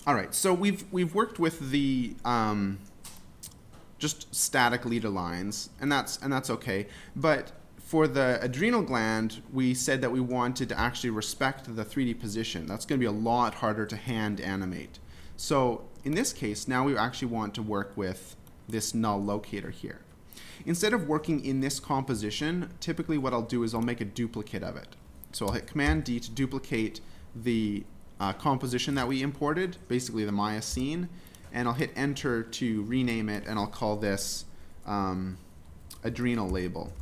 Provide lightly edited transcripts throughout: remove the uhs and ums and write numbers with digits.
All right, so we've worked with the just static leader lines, and that's okay. But for the adrenal gland, we said that we wanted to actually respect the 3D position. That's going to be a lot harder to hand animate. So in this case, now we actually want to work with this null locator here. Instead of working in this composition, typically what I'll do is I'll make a duplicate of it. So I'll hit Command D to duplicate the composition that we imported, basically the Maya scene, and I'll hit Enter to rename it, and I'll call this adrenal label,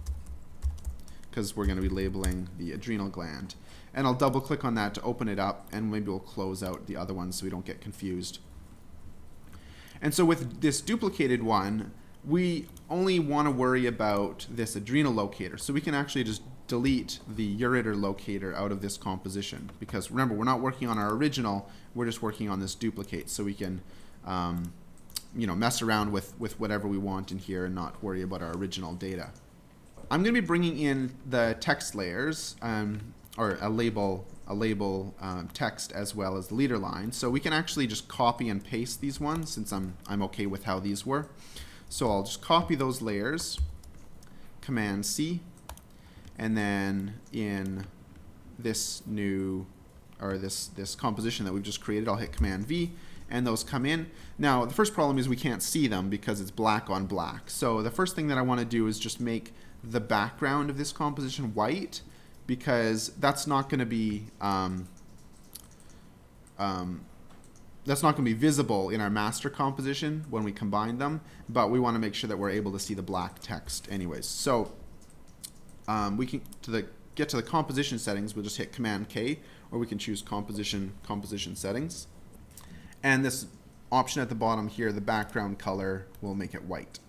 because we're going to be labeling the adrenal gland. And I'll double click on that to open it up, and maybe we'll close out the other ones so we don't get confused. And so with this duplicated one, we only want to worry about this adrenal locator. So we can actually just delete the ureter locator out of this composition, because remember, we're not working on our original, we're just working on this duplicate, so we can mess around with whatever we want in here and not worry about our original data. I'm going to be bringing in the text layers, or a label text, as well as the leader line. So we can actually just copy and paste these ones, since I'm okay with how these were. So I'll just copy those layers, Command C, and then in this new, or this composition that we've just created, I'll hit Command V, and those come in. Now, the first problem is we can't see them because it's black on black. So the first thing that I want to do is just make the background of this composition white, because that's not going to be visible in our master composition when we combine them, but we want to make sure that we're able to see the black text anyways. So we can get to the composition settings, we'll just hit Command K, or we can choose composition settings. And this option at the bottom here, the background color, will make it white.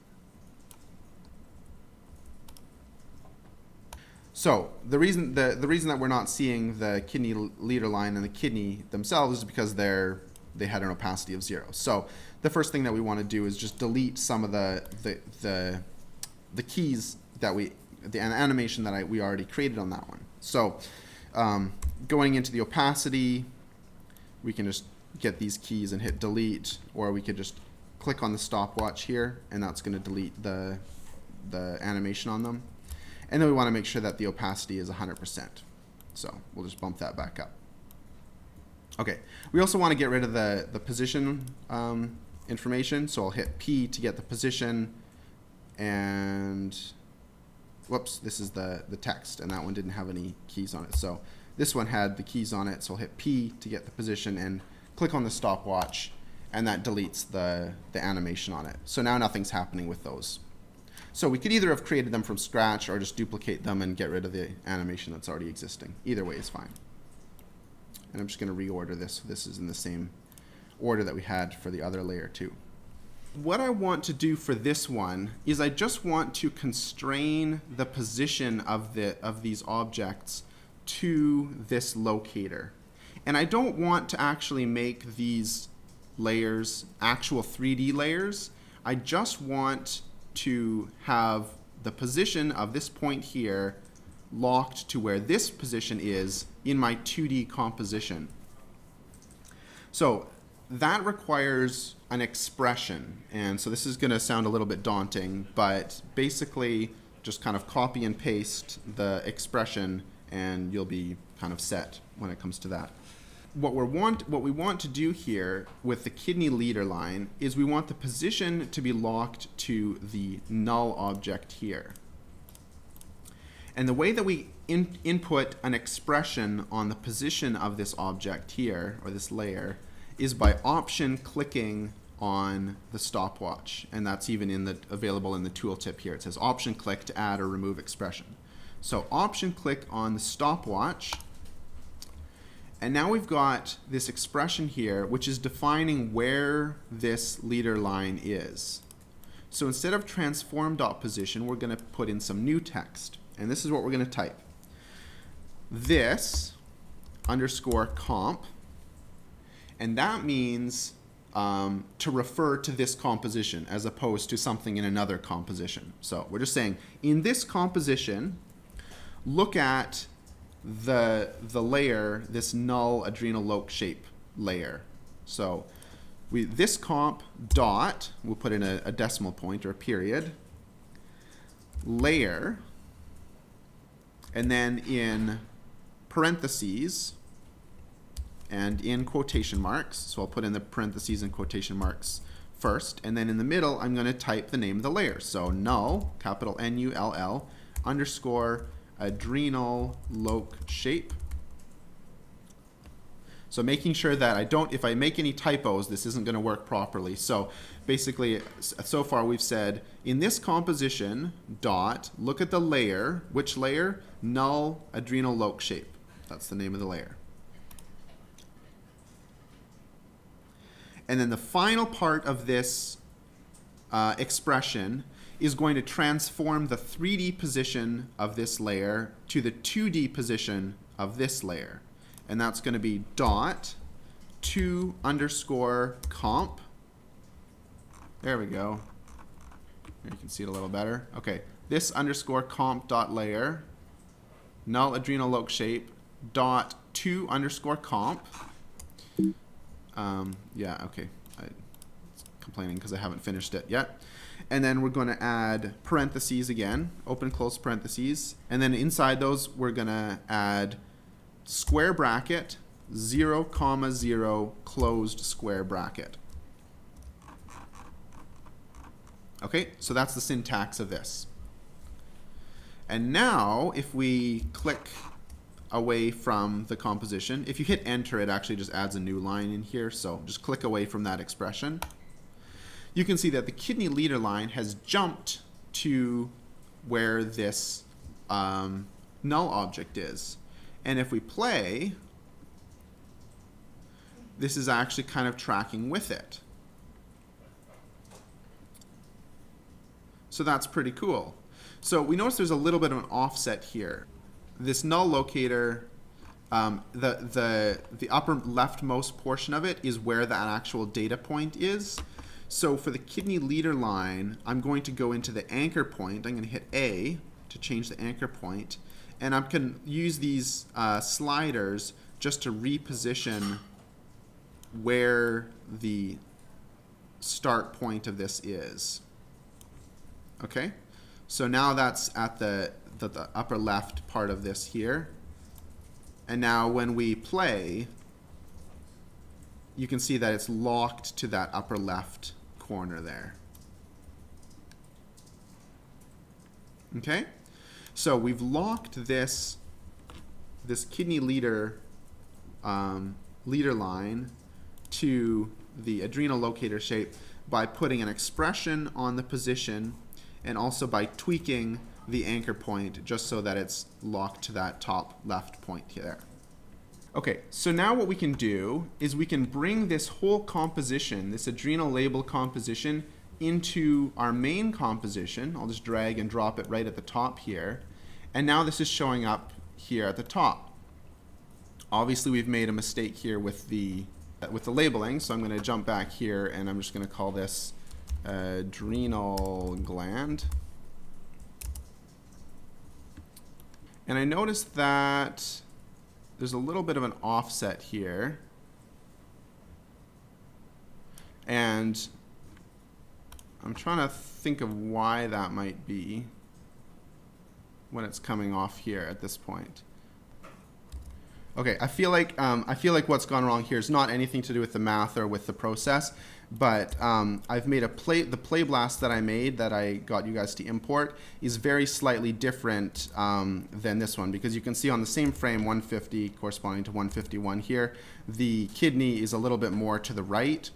So the reason that we're not seeing the kidney leader line and the kidney themselves is because they had an opacity of 0. So the first thing that we want to do is just delete some of the keys that the animation that we already created on that one. So going into the opacity, we can just get these keys and hit delete, or we could just click on the stopwatch here, and that's going to delete the animation on them. And then we want to make sure that the opacity is 100%. So we'll just bump that back up. Okay, we also want to get rid of the position information, so I'll hit P to get the position, and whoops, this is the text, and that one didn't have any keys on it. So this one had the keys on it, so I'll hit P to get the position and click on the stopwatch, and that deletes the animation on it. So now nothing's happening with those. So we could either have created them from scratch or just duplicate them and get rid of the animation that's already existing. Either way is fine. And I'm just going to reorder this, so this is in the same order that we had for the other layer too. What I want to do for this one is I just want to constrain the position of these objects to this locator. And I don't want to actually make these layers actual 3D layers. I just want to have the position of this point here locked to where this position is in my 2D composition. So that requires an expression, and so this is going to sound a little bit daunting, but basically just kind of copy and paste the expression and you'll be kind of set when it comes to that. What we want to do here with the kidney leader line is we want the position to be locked to the null object here. And the way that we input an expression on the position of this object here, or this layer, is by option clicking on the stopwatch. And that's even available in the tooltip here. It says option click to add or remove expression. So option click on the stopwatch. And now we've got this expression here, which is defining where this leader line is. So instead of transform.position, we're going to put in some new text. And this is what we're going to type. This underscore comp. And that means to refer to this composition as opposed to something in another composition. So we're just saying, in this composition, look at the layer, this null adrenal loc shape layer. So this comp dot, we'll put in a decimal point or a period, layer, and then in parentheses and in quotation marks, so I'll put in the parentheses and quotation marks first, and then in the middle I'm going to type the name of the layer. So null, capital N-U-L-L, underscore adrenal loc shape. So making sure that if I make any typos, this isn't going to work properly. So basically, so far we've said, in this composition, dot, look at the layer. Which layer? Null adrenal loc shape. That's the name of the layer. And then the final part of this expression is going to transform the 3D position of this layer to the 2D position of this layer. And that's going to be dot 2 underscore comp. There we go. Here you can see it a little better. Okay, this underscore comp dot layer, null adrenal loc shape, dot 2 underscore comp. Yeah, okay. I'm complaining because I haven't finished it yet. And then we're going to add parentheses again, open close parentheses. And then inside those, we're going to add square bracket, 0, 0, closed square bracket. Okay, so that's the syntax of this. And now, if we click away from the composition, if you hit enter, it actually just adds a new line in here, so just click away from that expression. You can see that the kidney leader line has jumped to where this null object is. And if we play, this is actually kind of tracking with it. So that's pretty cool. So we notice there's a little bit of an offset here. This null locator, the upper leftmost portion of it is where that actual data point is. So for the kidney leader line, I'm going to go into the anchor point. I'm going to hit A to change the anchor point. And I can use these sliders just to reposition where the start point of this is. Okay? So now that's at the upper left part of this here. And now when we play, you can see that it's locked to that upper left corner there. Okay? So we've locked this kidney leader line to the adrenal locator shape by putting an expression on the position and also by tweaking the anchor point just so that it's locked to that top left point here. Okay, so now what we can do is we can bring this whole composition, this adrenal label composition, into our main composition. I'll just drag and drop it right at the top here. And now this is showing up here at the top. Obviously we've made a mistake here with the labeling, so I'm going to jump back here and I'm just going to call this adrenal gland. And I noticed that there's a little bit of an offset here. And I'm trying to think of why that might be when it's coming off here at this point. Okay, I feel like what's gone wrong here is not anything to do with the math or with the process, but I've made the play blast that I made that I got you guys to import is very slightly different than this one, because you can see on the same frame 150 corresponding to 151 here, the kidney is a little bit more to the right.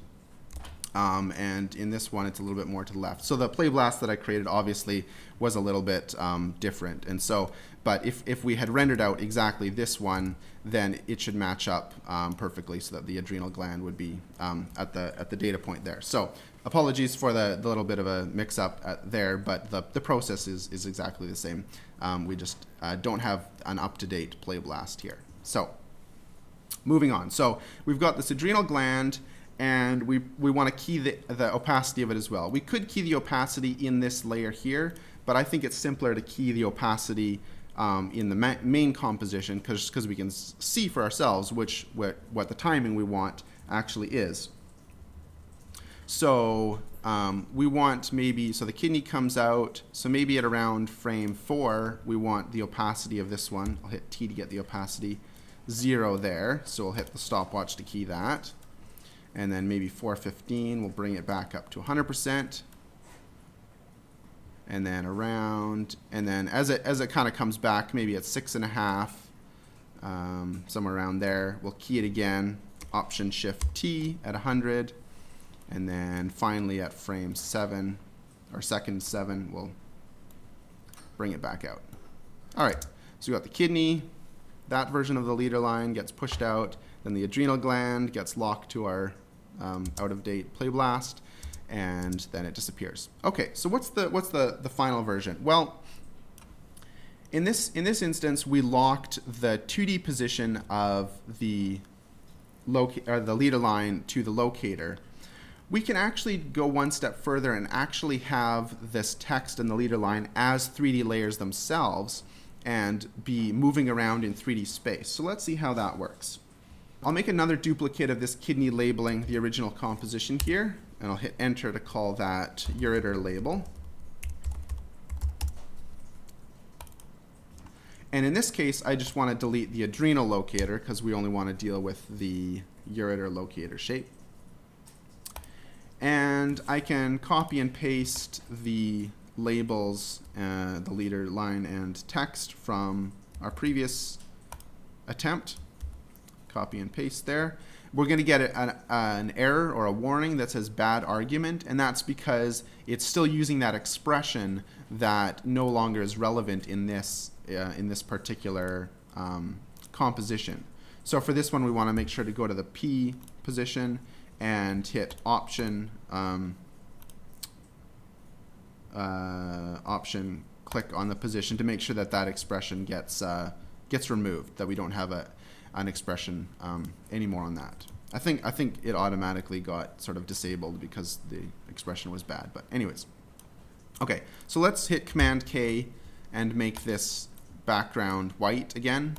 And in this one, it's a little bit more to the left. So the play blast that I created obviously was a little bit different. And so, but if we had rendered out exactly this one, then it should match up perfectly so that the adrenal gland would be at the data point there. So apologies for the little bit of a mix-up there, but the process is exactly the same. We just don't have an up-to-date play blast here. So moving on. So we've got this adrenal gland, and we want to key the opacity of it as well. We could key the opacity in this layer here, but I think it's simpler to key the opacity in the main composition because we can see for ourselves what the timing we want actually is. So we want maybe, so the kidney comes out, so maybe at around frame 4, we want the opacity of this one. I'll hit T to get the opacity 0 there. So we'll hit the stopwatch to key that. And then maybe 415, we'll bring it back up to 100%. And then around, and then as it kind of comes back, maybe at 6.5, somewhere around there, we'll key it again, Option Shift T at 100. And then finally at frame 7, or second 7, we'll bring it back out. All right, so we got the kidney, that version of the leader line gets pushed out, then the adrenal gland gets locked to our out-of-date play blast, and then it disappears. Okay, so what's the final version? Well, in this instance, we locked the 2D position of the leader line to the locator. We can actually go one step further and actually have this text and the leader line as 3D layers themselves and be moving around in 3D space. So let's see how that works. I'll make another duplicate of this kidney labeling the original composition here, and I'll hit enter to call that ureter label. And in this case, I just want to delete the adrenal locator because we only want to deal with the ureter locator shape. And I can copy and paste the labels, the leader line and text from our previous attempt. Copy and paste there. We're going to get an error or a warning that says bad argument, and that's because it's still using that expression that no longer is relevant in this particular composition. So for this one, we want to make sure to go to the P position and hit option click on the position to make sure that that expression gets removed, that we don't have an expression anymore on that. I think it automatically got sort of disabled because the expression was bad, but anyways. Okay, so let's hit Command K and make this background white again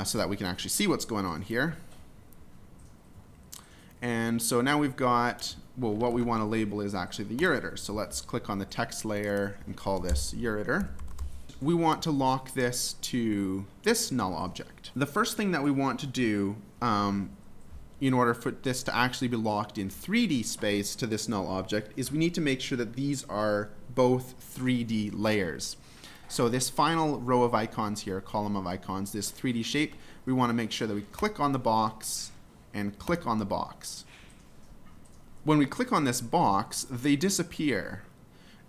so that we can actually see what's going on here. And so now we've got, well, what we want to label is actually the ureter. So let's click on the text layer and call this ureter. We want to lock this to this null object. The first thing that we want to do in order for this to actually be locked in 3D space to this null object is we need to make sure that these are both 3D layers. So this final row of icons here, column of icons, this 3D shape, we want to make sure that we click on the box and click on the box. When we click on this box, they disappear.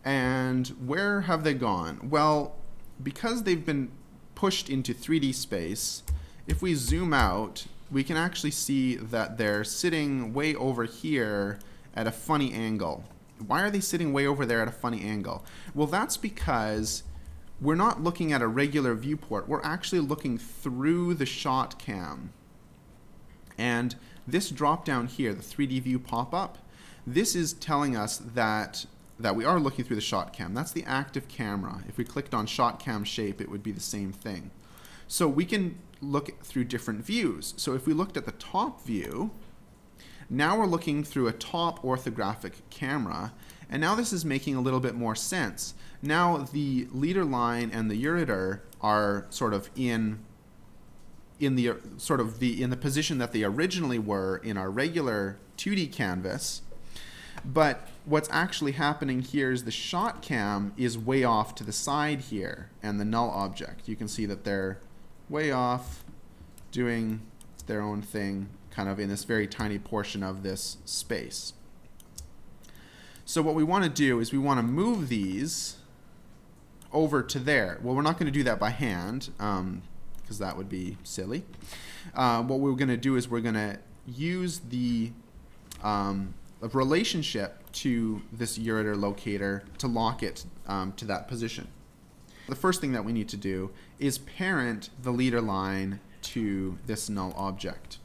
And where have they gone? Well, because they've been pushed into 3D space, if we zoom out, we can actually see that they're sitting way over here at a funny angle. Why are they sitting way over there at a funny angle? Well, that's because we're not looking at a regular viewport. We're actually looking through the shot cam. And this drop down here, the 3D view pop-up, this is telling us that we are looking through the shot cam. That's the active camera. If we clicked on shot cam shape, it would be the same thing. So we can look through different views. So if we looked at the top view, now we're looking through a top orthographic camera, and now this is making a little bit more sense. Now the leader line and the ureter are sort of in the position that they originally were in our regular 2D canvas. But what's actually happening here is the shot cam is way off to the side here, and the null object. You can see that they're way off doing their own thing kind of in this very tiny portion of this space. So what we want to do is we want to move these over to there. Well, we're not going to do that by hand because that would be silly. What we're going to do is we're going to use the relationship to this ureter locator to lock it to that position. The first thing that we need to do is parent the leader line to this null object.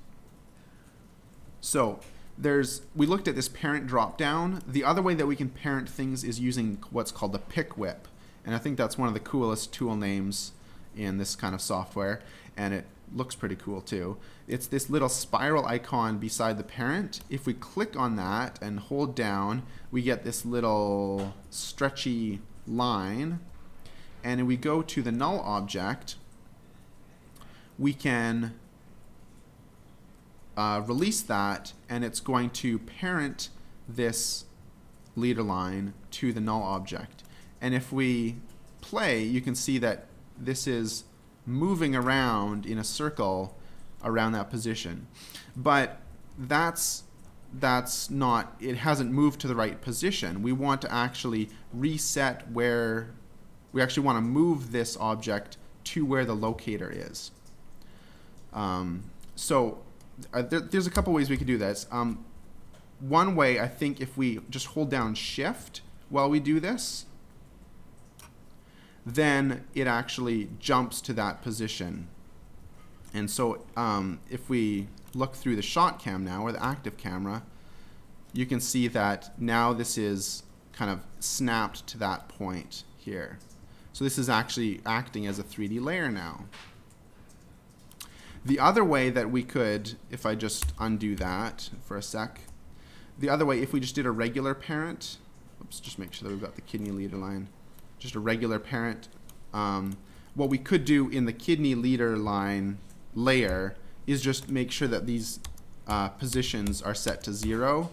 So we looked at this parent drop down. The other way that we can parent things is using what's called the pick whip. And I think that's one of the coolest tool names in this kind of software, and it looks pretty cool too. It's this little spiral icon beside the parent. If we click on that and hold down, we get this little stretchy line, and we go to the null object, we can release that, and it's going to parent this leader line to the null object. And if we play, you can see that this is moving around in a circle around that position. But that's not, it hasn't moved to the right position. We want to actually reset where, we actually want to move this object to where the locator is. There's a couple ways we could do this. One way, I think, if we just hold down Shift while we do this, then it actually jumps to that position. And so if we look through the shot cam now, or the active camera, you can see that now this is kind of snapped to that point here. So this is actually acting as a 3D layer now. The other way that we could, if I just undo that for a sec, the other way, if we just did a regular parent, oops, just make sure that we've got the kidney leader line, just a regular parent, what we could do in the kidney leader line layer is just make sure that these positions are set to 0,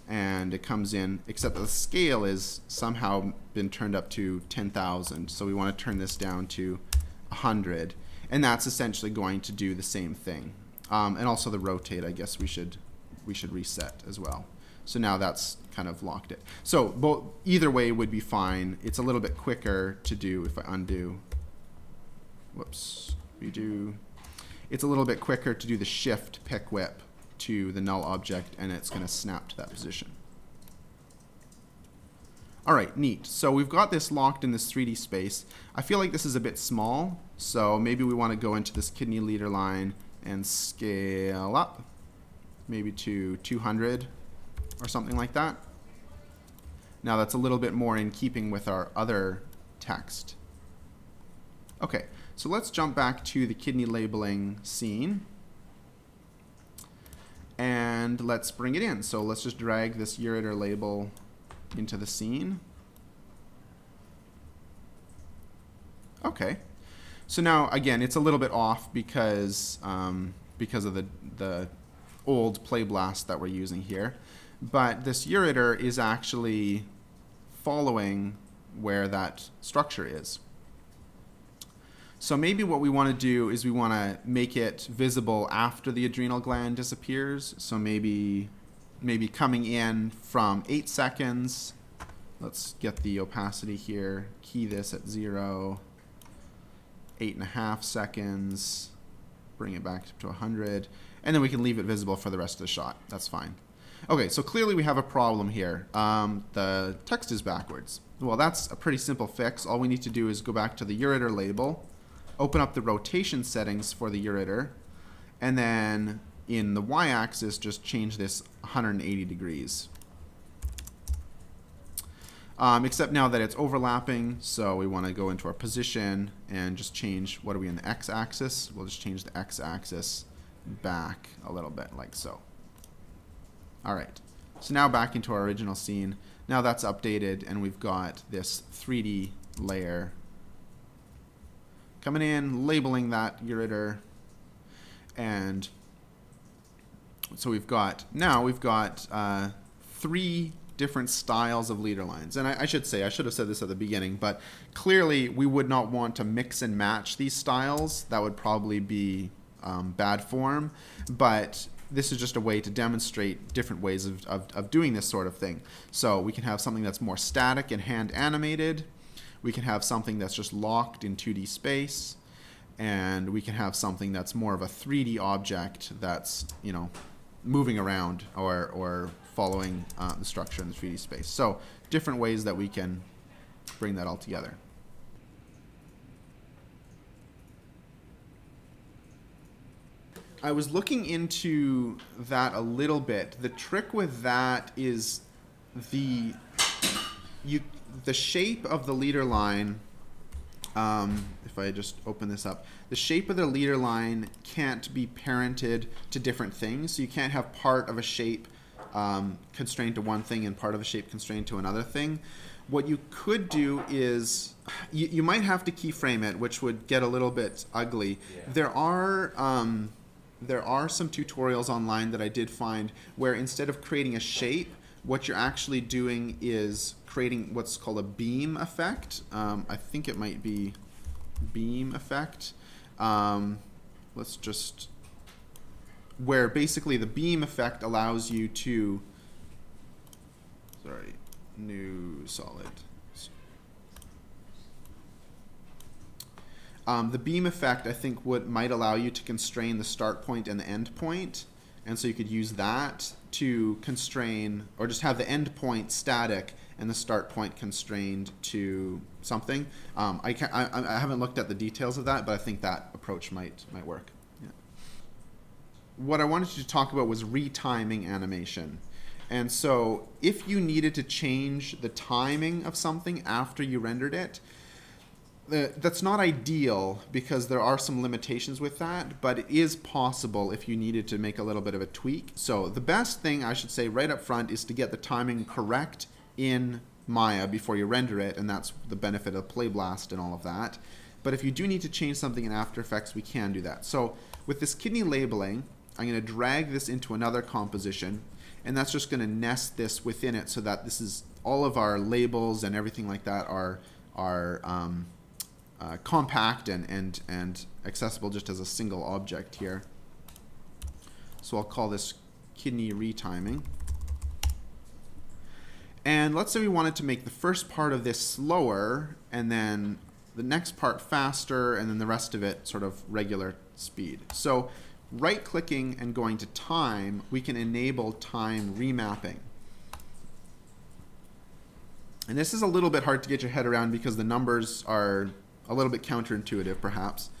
and it comes in, except that the scale is somehow been turned up to 10,000, so we want to turn this down to 100. And that's essentially going to do the same thing. And also the rotate, I guess we should reset as well. So now that's kind of locked it. So either way would be fine. It's a little bit quicker to do if I undo. Whoops, redo. It's a little bit quicker to do the Shift pick whip to the null object, and it's going to snap to that position. All right, neat. So we've got this locked in this 3D space. I feel like this is a bit small, so maybe we want to go into this kidney leader line and scale up, maybe to 200 or something like that. Now that's a little bit more in keeping with our other text. Okay, so let's jump back to the kidney labeling scene, and let's bring it in. So let's just drag this ureter label into the scene. Okay, so now again it's a little bit off because of the old play blast that we're using here, but this ureter is actually following where that structure is. So maybe what we want to do is we want to make it visible after the adrenal gland disappears. So maybe coming in from 8 seconds. Let's get the opacity here, key this at 0, 8.5 seconds, bring it back to 100, and then we can leave it visible for the rest of the shot. That's fine. Okay, so clearly we have a problem here. The text is backwards. Well, that's a pretty simple fix. All we need to do is go back to the ureter label, open up the rotation settings for the ureter, and then in the y-axis, just change this 180 degrees. Except now that it's overlapping, so we want to go into our position and just change, what are we in the x-axis? We'll just change the x-axis back a little bit, like so. All right, so now back into our original scene. Now that's updated, and we've got this 3D layer coming in, labeling that ureter, and so we've got 3 different styles of leader lines. And I should have said this at the beginning, but clearly we would not want to mix and match these styles. That would probably be bad form, but this is just a way to demonstrate different ways of doing this sort of thing. So we can have something that's more static and hand animated. We can have something that's just locked in 2D space, and we can have something that's more of a 3D object that's, you know, moving around or following the structure in the 3D space. So different ways that we can bring that all together. I was looking into that a little bit. The trick with that is the shape of the leader line. If if I just open this up, the shape of the leader line can't be parented to different things. So you can't have part of a shape constrained to one thing and part of a shape constrained to another thing. What you could do is you might have to keyframe it, which would get a little bit ugly. Yeah. There are some tutorials online that I did find where instead of creating a shape, what you're actually doing is creating what's called a beam effect. I think it might be beam effect. Let's just, where basically the beam effect allows you to, sorry, new solid. The beam effect, I think, might allow you to constrain the start point and the end point. And so you could use that to constrain, or just have the end point static and the start point constrained to something. I haven't looked at the details of that, but I think that approach might work. Yeah. What I wanted to talk about was retiming animation. And so if you needed to change the timing of something after you rendered it, that's not ideal because there are some limitations with that, but it is possible if you needed to make a little bit of a tweak. So the best thing I should say right up front is to get the timing correct in Maya before you render it, and that's the benefit of Play Blast and all of that. But if you do need to change something in After Effects, we can do that. So with this kidney labeling, I'm going to drag this into another composition, and that's just going to nest this within it so that this is all of our labels and everything like that are compact and accessible just as a single object here. So I'll call this kidney retiming. And let's say we wanted to make the first part of this slower and then the next part faster and then the rest of it sort of regular speed. So right-clicking and going to time, we can enable time remapping. And this is a little bit hard to get your head around because the numbers are a little bit counterintuitive, perhaps.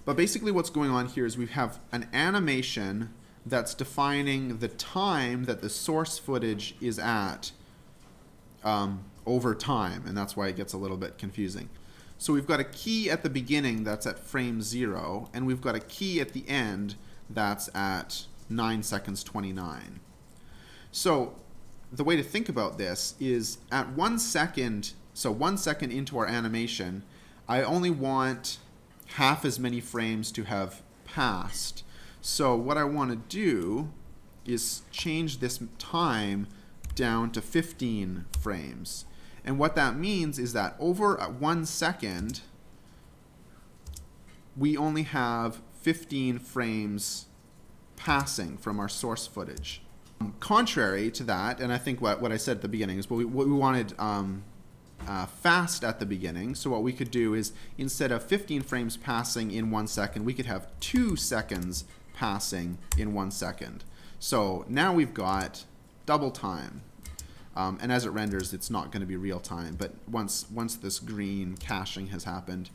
But basically what's going on here is we have an animation that's defining the time that the source footage is at over time, and that's why it gets a little bit confusing. So we've got a key at the beginning that's at frame 0, and we've got a key at the end that's at 9 seconds 29. So the way to think about this is at 1 second, so 1 second into our animation, I only want half as many frames to have passed. So what I want to do is change this time down to 15 frames. And what that means is that over 1 second, we only have 15 frames passing from our source footage. Contrary to that, and I think what I said at the beginning is what we wanted fast at the beginning. So what we could do is instead of 15 frames passing in 1 second, we could have 2 seconds passing in 1 second. So now we've got double time. And as it renders, it's not going to be real time. But once this green caching has happened,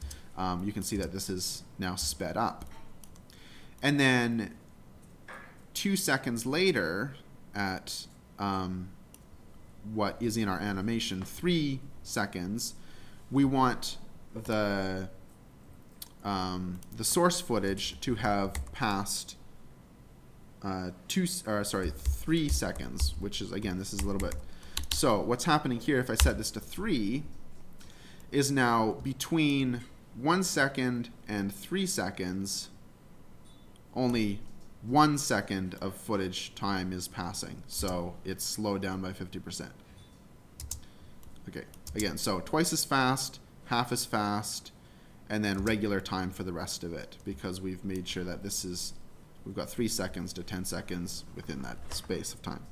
you can see that this is now sped up. And then 2 seconds later, at what is in our animation, 3 seconds, we want the source footage to have passed 3 seconds, which is, again, this is a little bit. So what's happening here, if I set this to 3, is now between 1 second and 3 seconds, only 1 second of footage time is passing. So it's slowed down by 50%. Okay, again, so twice as fast, half as fast, and then regular time for the rest of it, because we've made sure that we've got 3 seconds to 10 seconds within that space of time.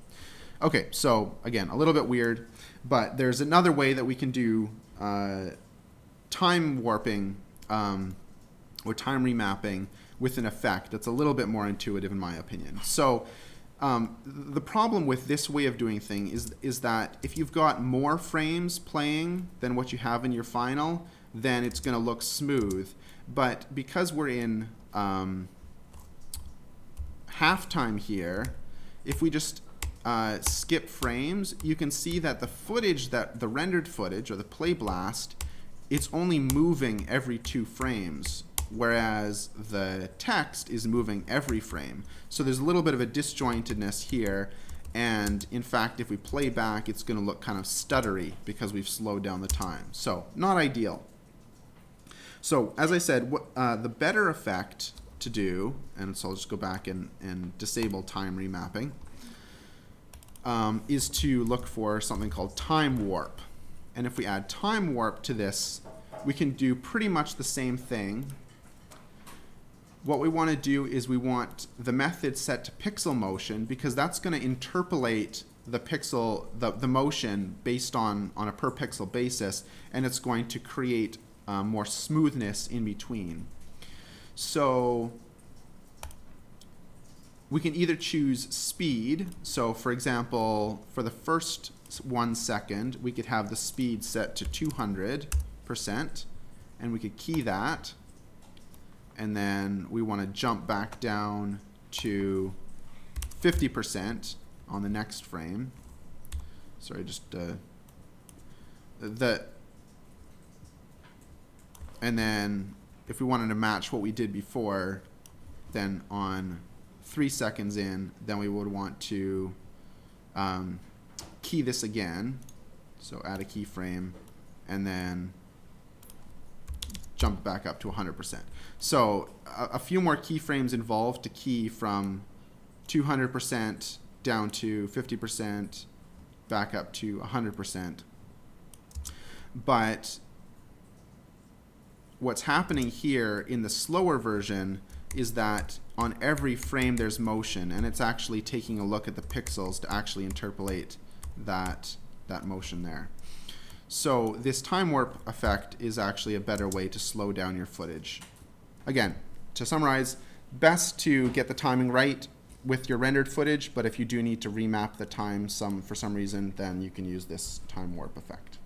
Okay, so again, a little bit weird, but there's another way that we can do time warping or time remapping with an effect that's a little bit more intuitive in my opinion. So the problem with this way of doing things is that if you've got more frames playing than what you have in your final, then it's going to look smooth. But because we're in halftime here, if we just skip frames, you can see that the footage, that the rendered footage or the play blast, it's only moving every 2 frames, whereas the text is moving every frame. So there's a little bit of a disjointedness here, and in fact, if we play back, it's going to look kind of stuttery because we've slowed down the time. So not ideal. So as I said, the better effect to do, and so I'll just go back and disable time remapping, is to look for something called time warp. And if we add time warp to this, we can do pretty much the same thing. What we want to do is we want the method set to pixel motion, because that's going to interpolate the pixel, the motion based on a per pixel basis, and it's going to create more smoothness in between. So we can either choose speed. So for example, for the first 1 second, we could have the speed set to 200%, and we could key that. And then we want to jump back down to 50% on the next frame. Sorry, just and then if we wanted to match what we did before, then on 3 seconds in, then we would want to key this again. So add a keyframe, and then jump back up to 100%. So a few more keyframes involved to key from 200% down to 50%, back up to 100%. But what's happening here in the slower version is that on every frame there's motion, and it's actually taking a look at the pixels to actually interpolate that motion there. So this time warp effect is actually a better way to slow down your footage. Again, to summarize, best to get the timing right with your rendered footage, but if you do need to remap the time for some reason, then you can use this time warp effect.